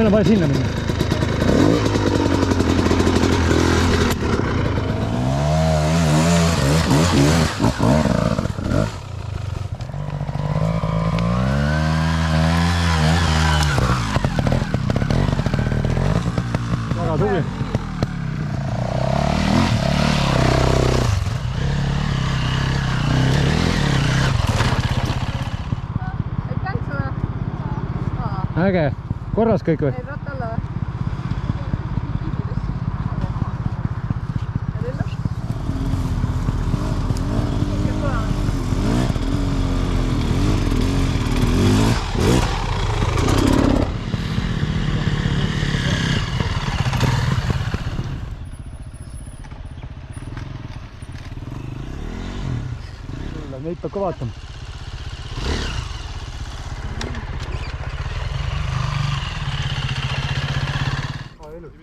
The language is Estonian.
meil on vaja sinna minna. Väga tubli. Äge, korras kõik või? Ei, ratta alla või? Neid peab ka vaatama. Elus.